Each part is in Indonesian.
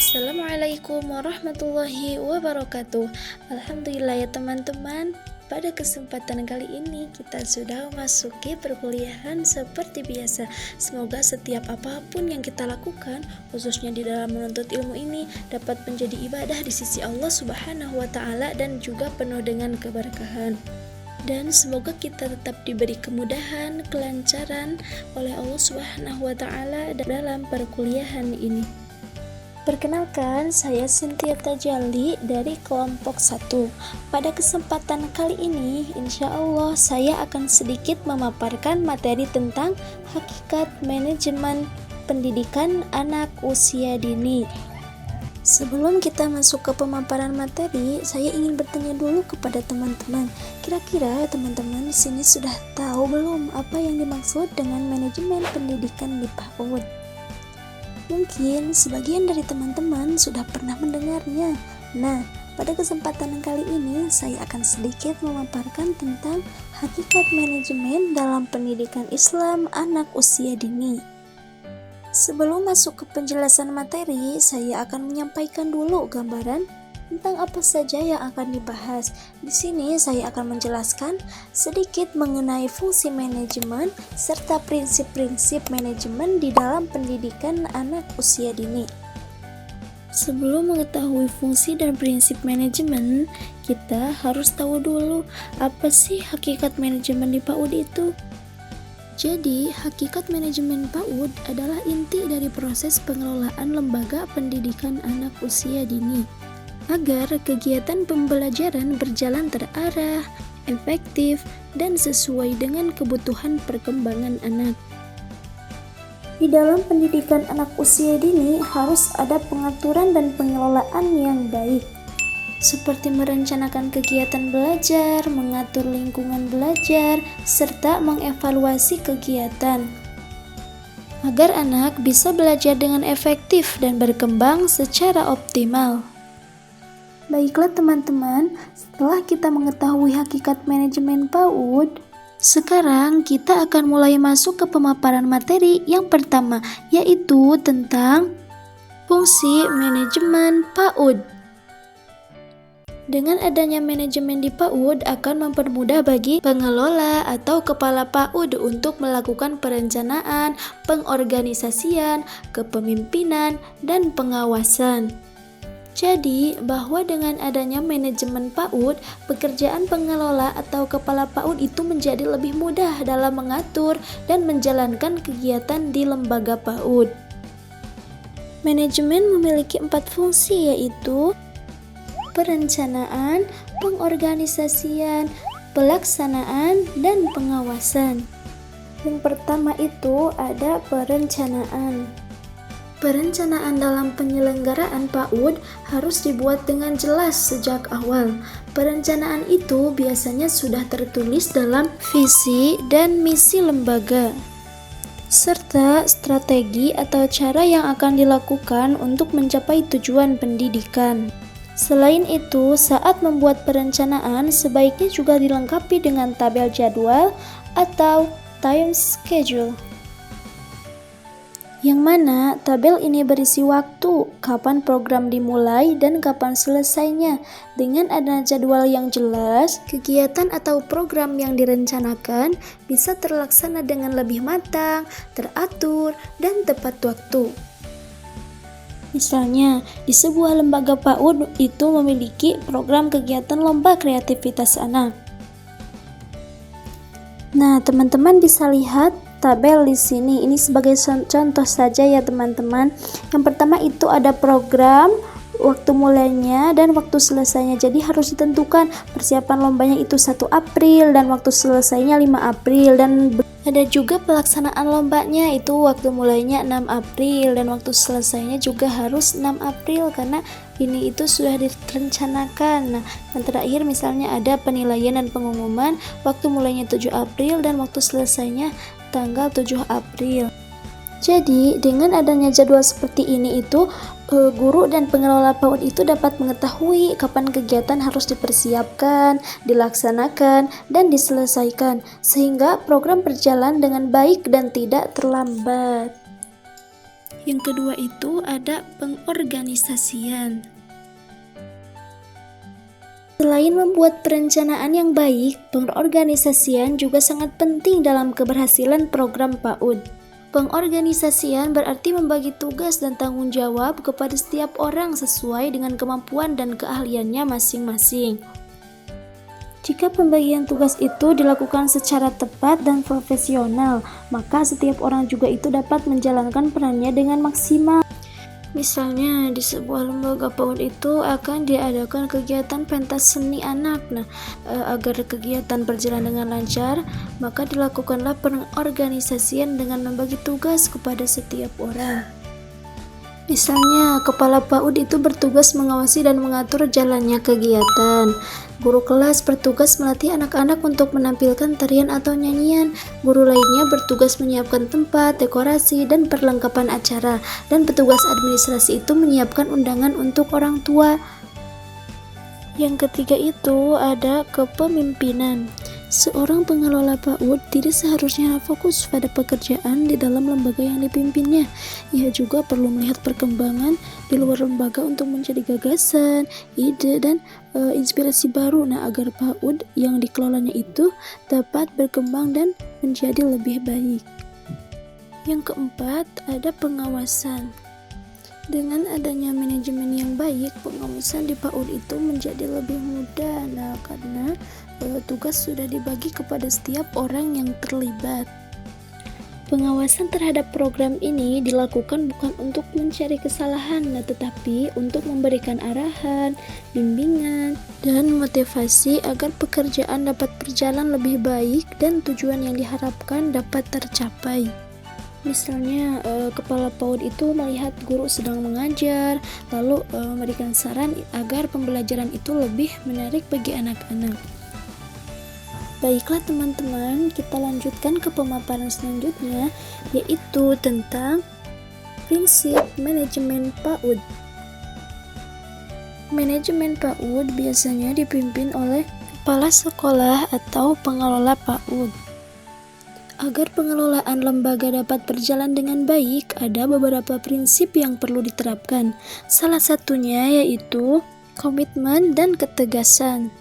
Assalamualaikum warahmatullahi wabarakatuh. Alhamdulillah ya teman-teman, pada kesempatan kali ini kita sudah memasuki perkuliahan seperti biasa. Semoga setiap apapun yang kita lakukan, khususnya di dalam menuntut ilmu ini, dapat menjadi ibadah di sisi Allah Subhanahu wa Ta'ala dan juga penuh dengan keberkahan. Dan semoga kita tetap diberi kemudahan, kelancaran oleh Allah Subhanahu wa Ta'ala dalam perkuliahan ini. Perkenalkan, saya Cynthia Tajali dari kelompok 1. Pada kesempatan kali ini, insya Allah saya akan sedikit memaparkan materi tentang hakikat manajemen pendidikan anak usia dini. Sebelum kita masuk ke pemaparan materi, saya ingin bertanya dulu kepada teman-teman. Kira-kira teman-teman di sini sudah tahu belum apa yang dimaksud dengan manajemen pendidikan di PAUD? Mungkin sebagian dari teman-teman sudah pernah mendengarnya. Nah, pada kesempatan kali ini saya akan sedikit memaparkan tentang hakikat manajemen dalam pendidikan Islam anak usia dini. Sebelum masuk ke penjelasan materi, saya akan menyampaikan dulu gambaran tentang apa saja yang akan dibahas. Di sini saya akan menjelaskan sedikit mengenai fungsi manajemen serta prinsip-prinsip manajemen di dalam pendidikan anak usia dini. Sebelum mengetahui fungsi dan prinsip manajemen, kita harus tahu dulu apa sih hakikat manajemen di PAUD itu. Jadi, hakikat manajemen PAUD adalah inti dari proses pengelolaan lembaga pendidikan anak usia dini, agar kegiatan pembelajaran berjalan terarah, efektif, dan sesuai dengan kebutuhan perkembangan anak. Di dalam pendidikan anak usia dini harus ada pengaturan dan pengelolaan yang baik, seperti merencanakan kegiatan belajar, mengatur lingkungan belajar, serta mengevaluasi kegiatan, agar anak bisa belajar dengan efektif dan berkembang secara optimal. Baiklah teman-teman, setelah kita mengetahui hakikat manajemen PAUD, sekarang kita akan mulai masuk ke pemaparan materi yang pertama, yaitu tentang fungsi manajemen PAUD. Dengan adanya manajemen di PAUD akan mempermudah bagi pengelola atau kepala PAUD untuk melakukan perencanaan, pengorganisasian, kepemimpinan, dan pengawasan. Jadi, bahwa dengan adanya manajemen PAUD, pekerjaan pengelola atau kepala PAUD itu menjadi lebih mudah dalam mengatur dan menjalankan kegiatan di lembaga PAUD. Manajemen memiliki 4 fungsi, yaitu perencanaan, pengorganisasian, pelaksanaan, dan pengawasan. Yang pertama itu ada perencanaan. Perencanaan dalam penyelenggaraan PAUD harus dibuat dengan jelas sejak awal. Perencanaan itu biasanya sudah tertulis dalam visi dan misi lembaga, serta strategi atau cara yang akan dilakukan untuk mencapai tujuan pendidikan. Selain itu, saat membuat perencanaan sebaiknya juga dilengkapi dengan tabel jadwal atau time schedule, yang mana tabel ini berisi waktu, kapan program dimulai dan kapan selesainya. Dengan adanya jadwal yang jelas, kegiatan atau program yang direncanakan bisa terlaksana dengan lebih matang, teratur, dan tepat waktu. Misalnya, di sebuah lembaga PAUD itu memiliki program kegiatan lomba kreativitas anak. Nah, teman-teman bisa lihat tabel di sini. Ini sebagai contoh saja ya teman-teman. Yang pertama itu ada program, waktu mulainya dan waktu selesainya. Jadi harus ditentukan persiapan lombanya itu 1 April dan waktu selesainya 5 April, dan ada juga pelaksanaan lombanya itu waktu mulainya 6 April dan waktu selesainya juga harus 6 April karena ini itu sudah direncanakan. Nah, yang terakhir misalnya ada penilaian dan pengumuman, waktu mulainya 7 April dan waktu selesainya tanggal 7 April. Jadi, dengan adanya jadwal seperti ini itu, guru dan pengelola PAUD itu dapat mengetahui kapan kegiatan harus dipersiapkan, dilaksanakan, dan diselesaikan, sehingga program berjalan dengan baik dan tidak terlambat. Yang kedua itu ada pengorganisasian. Selain membuat perencanaan yang baik, pengorganisasian juga sangat penting dalam keberhasilan program PAUD. Pengorganisasian berarti membagi tugas dan tanggung jawab kepada setiap orang sesuai dengan kemampuan dan keahliannya masing-masing. Jika pembagian tugas itu dilakukan secara tepat dan profesional, maka setiap orang juga itu dapat menjalankan perannya dengan maksimal. Misalnya, di sebuah lembaga PAUD itu akan diadakan kegiatan pentas seni anak. Agar kegiatan berjalan dengan lancar, maka dilakukanlah pengorganisasian dengan membagi tugas kepada setiap orang. Misalnya, kepala PAUD itu bertugas mengawasi dan mengatur jalannya kegiatan. Guru kelas bertugas melatih anak-anak untuk menampilkan tarian atau nyanyian. Guru lainnya bertugas menyiapkan tempat, dekorasi, dan perlengkapan acara. Dan petugas administrasi itu menyiapkan undangan untuk orang tua. Yang ketiga itu ada kepemimpinan. Seorang pengelola PAUD tidak seharusnya fokus pada pekerjaan di dalam lembaga yang dipimpinnya. Ia juga perlu melihat perkembangan di luar lembaga untuk mencari gagasan, ide, dan inspirasi baru agar PAUD yang dikelolanya itu dapat berkembang dan menjadi lebih baik. Yang keempat, ada pengawasan. Dengan adanya manajemen yang baik, pengawasan di PAUD itu menjadi lebih mudah karena tugas sudah dibagi kepada setiap orang yang terlibat. Pengawasan terhadap program ini dilakukan bukan untuk mencari kesalahan, tetapi untuk memberikan arahan, bimbingan, dan motivasi agar pekerjaan dapat berjalan lebih baik dan tujuan yang diharapkan dapat tercapai. Misalnya, kepala PAUD itu melihat guru sedang mengajar, lalu memberikan saran agar pembelajaran itu lebih menarik bagi anak-anak. Baiklah teman-teman, kita lanjutkan ke pemaparan selanjutnya, yaitu tentang prinsip manajemen PAUD. Manajemen PAUD biasanya dipimpin oleh kepala sekolah atau pengelola PAUD. Agar pengelolaan lembaga dapat berjalan dengan baik, ada beberapa prinsip yang perlu diterapkan. Salah satunya yaitu komitmen dan ketegasan.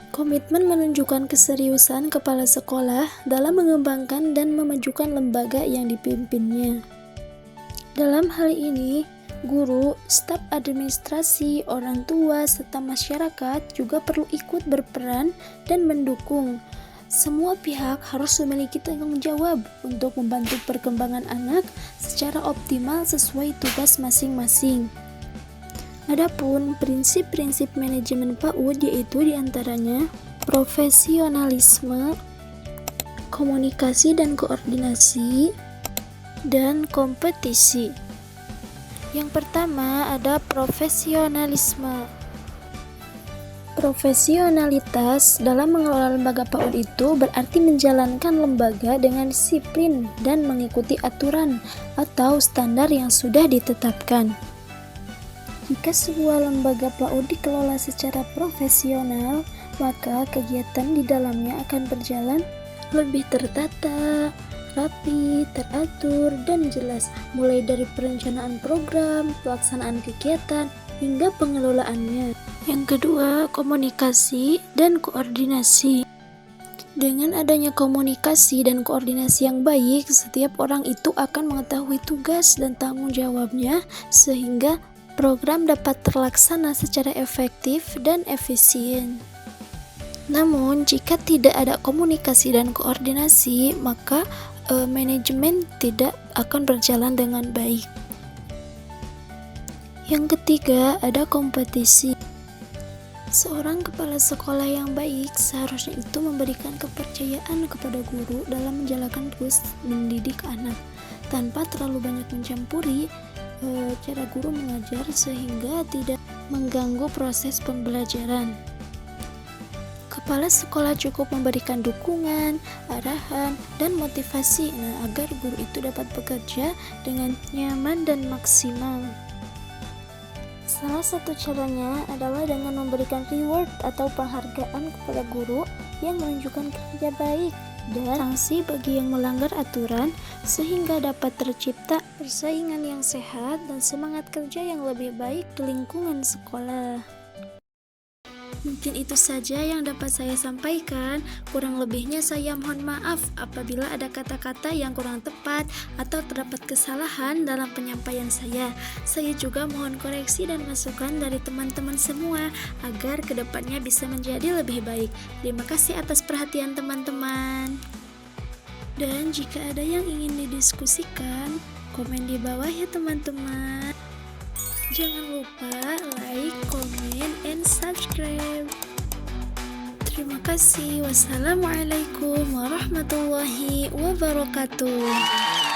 Komitmen menunjukkan keseriusan kepala sekolah dalam mengembangkan dan memajukan lembaga yang dipimpinnya. Dalam hal ini, guru, staf administrasi, orang tua, serta masyarakat juga perlu ikut berperan dan mendukung. Semua pihak harus memiliki tanggung jawab untuk membantu perkembangan anak secara optimal sesuai tugas masing-masing. Adapun prinsip-prinsip manajemen PAUD yaitu diantaranya profesionalisme, komunikasi dan koordinasi, dan kompetisi. Yang pertama ada profesionalisme. Profesionalitas dalam mengelola lembaga PAUD itu berarti menjalankan lembaga dengan disiplin dan mengikuti aturan atau standar yang sudah ditetapkan. Jika sebuah lembaga PAUD dikelola secara profesional, maka kegiatan di dalamnya akan berjalan lebih tertata, rapi, teratur, dan jelas, mulai dari perencanaan program, pelaksanaan kegiatan, hingga pengelolaannya. Yang kedua, komunikasi dan koordinasi. Dengan adanya komunikasi dan koordinasi yang baik, setiap orang itu akan mengetahui tugas dan tanggung jawabnya sehingga program dapat terlaksana secara efektif dan efisien. Namun, jika tidak ada komunikasi dan koordinasi, maka manajemen tidak akan berjalan dengan baik. Yang ketiga, ada kompetisi. Seorang kepala sekolah yang baik seharusnya itu memberikan kepercayaan kepada guru dalam menjalankan tugas mendidik anak, tanpa terlalu banyak mencampuri cara guru mengajar sehingga tidak mengganggu proses pembelajaran. Kepala sekolah cukup memberikan dukungan, arahan, dan motivasi agar guru itu dapat bekerja dengan nyaman dan maksimal. Salah satu caranya adalah dengan memberikan reward atau penghargaan kepada guru yang menunjukkan kerja baik dan sanksi bagi yang melanggar aturan sehingga dapat tercipta persaingan yang sehat dan semangat kerja yang lebih baik di lingkungan sekolah. Mungkin itu saja yang dapat saya sampaikan. Kurang lebihnya saya mohon maaf apabila ada kata-kata yang kurang tepat atau terdapat kesalahan dalam penyampaian saya. Saya juga mohon koreksi dan masukan dari teman-teman semua agar kedepannya bisa menjadi lebih baik. Terima kasih atas perhatian teman-teman. Dan jika ada yang ingin didiskusikan, komen di bawah ya teman-teman. Jangan lupa like, comment, and subscribe. Terima kasih. Wassalamualaikum warahmatullahi wabarakatuh.